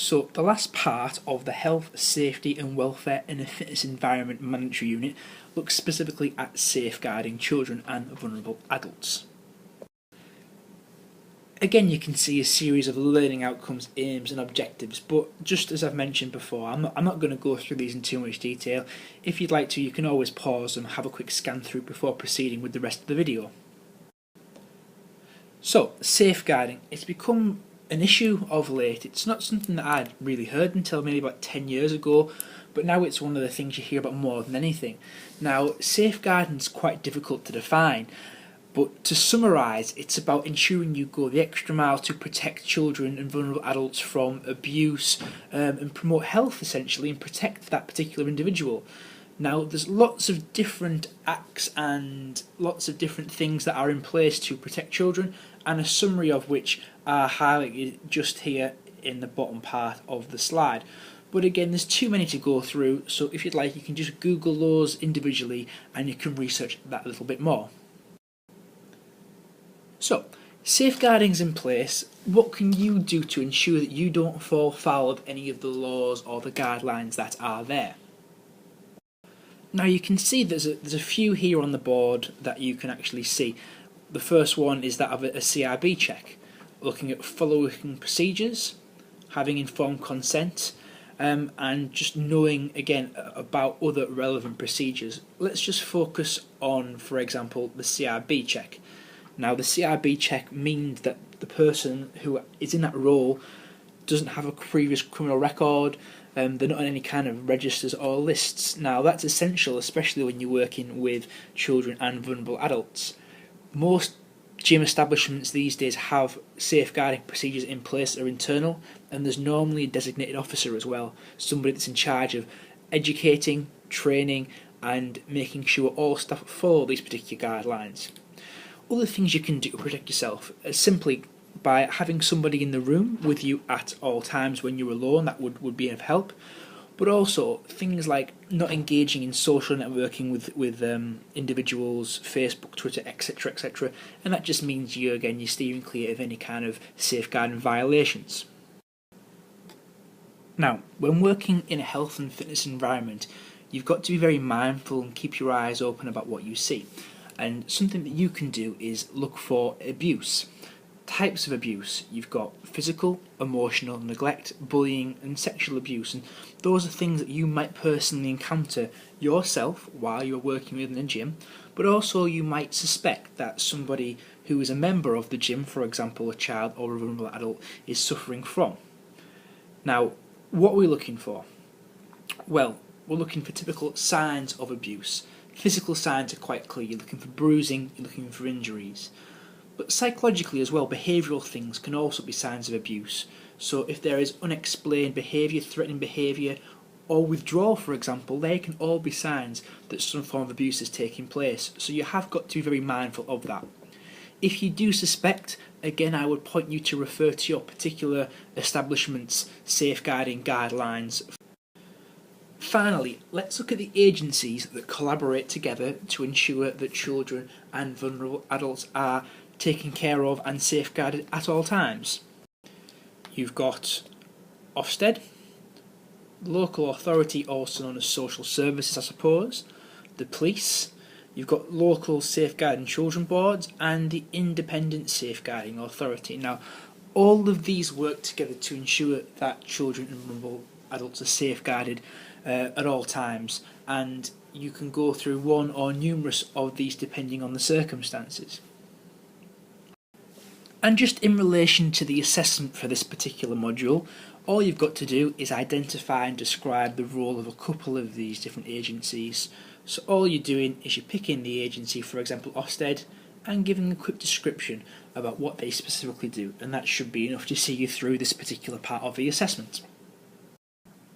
So the last part of the Health, Safety and Welfare in a Fitness Environment Mandatory Unit looks specifically at safeguarding children and vulnerable adults. Again, you can see a series of learning outcomes, aims and objectives, but just as I've mentioned before, I'm not going to go through these in too much detail. If you'd like to, you can always pause and have a quick scan through before proceeding with the rest of the video. So, safeguarding. It's become an issue of late. It's not something that I'd really heard until maybe about 10 years ago, but now it's one of the things you hear about more than anything. Now, safeguarding is quite difficult to define, but to summarise, it's about ensuring you go the extra mile to protect children and vulnerable adults from abuse and promote health essentially and protect that particular individual. Now, there's lots of different acts and lots of different things that are in place to protect children, and a summary of which are highlighted just here in the bottom part of the slide. But again, there's too many to go through, so if you'd like, you can just Google those individually and you can research that a little bit more. So, safeguarding's in place. What can you do to ensure that you don't fall foul of any of the laws or the guidelines that are there? Now you can see there's a few here on the board that you can actually see. The first one is that of a CRB check, looking at following procedures, having informed consent, and just knowing again about other relevant procedures. Let's just focus on, for example, the CRB check. Now the CRB check means that the person who is in that role doesn't have a previous criminal record, they're not on any kind of registers or lists. Now that's essential, especially when you're working with children and vulnerable adults. Most gym establishments these days have safeguarding procedures in place that are internal, and there's normally a designated officer as well, somebody that's in charge of educating, training and making sure all staff follow these particular guidelines. Other things you can do to protect yourself is simply by having somebody in the room with you at all times when you're alone. That would be of help. But also things like not engaging in social networking with individuals, Facebook, Twitter, etc, etc, and that just means you're steering clear of any kind of safeguarding violations. Now, when working in a health and fitness environment, you've got to be very mindful and keep your eyes open about what you see. And something that you can do is look for abuse. Types of abuse: you've got physical, emotional, neglect, bullying and sexual abuse, and those are things that you might personally encounter yourself while you're working within a gym, but also you might suspect that somebody who is a member of the gym, for example a child or a vulnerable adult, is suffering from. Now, what are we looking for? Well, we're looking for typical signs of abuse. Physical signs are quite clear. You're looking for bruising, you're looking for injuries. But psychologically as well, behavioural things can also be signs of abuse. So if there is unexplained behaviour, threatening behaviour, or withdrawal, for example, they can all be signs that some form of abuse is taking place. So you have got to be very mindful of that. If you do suspect, again, I would point you to refer to your particular establishment's safeguarding guidelines. Finally, let's look at the agencies that collaborate together to ensure that children and vulnerable adults are taken care of and safeguarded at all times. You've got Ofsted, local authority, also known as social services I suppose, the police, you've got local safeguarding children boards and the independent safeguarding authority. Now, all of these work together to ensure that children and vulnerable adults are safeguarded at all times, and you can go through one or numerous of these depending on the circumstances. And just in relation to the assessment for this particular module, all you've got to do is identify and describe the role of a couple of these different agencies. So all you're doing is you're picking the agency, for example Ofsted, and giving a quick description about what they specifically do, and that should be enough to see you through this particular part of the assessment.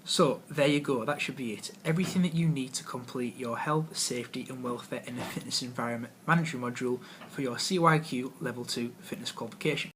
So there you go, that should be it. Everything that you need to complete your health, safety and welfare in a fitness environment mandatory module for your CYQ Level 2 fitness qualification.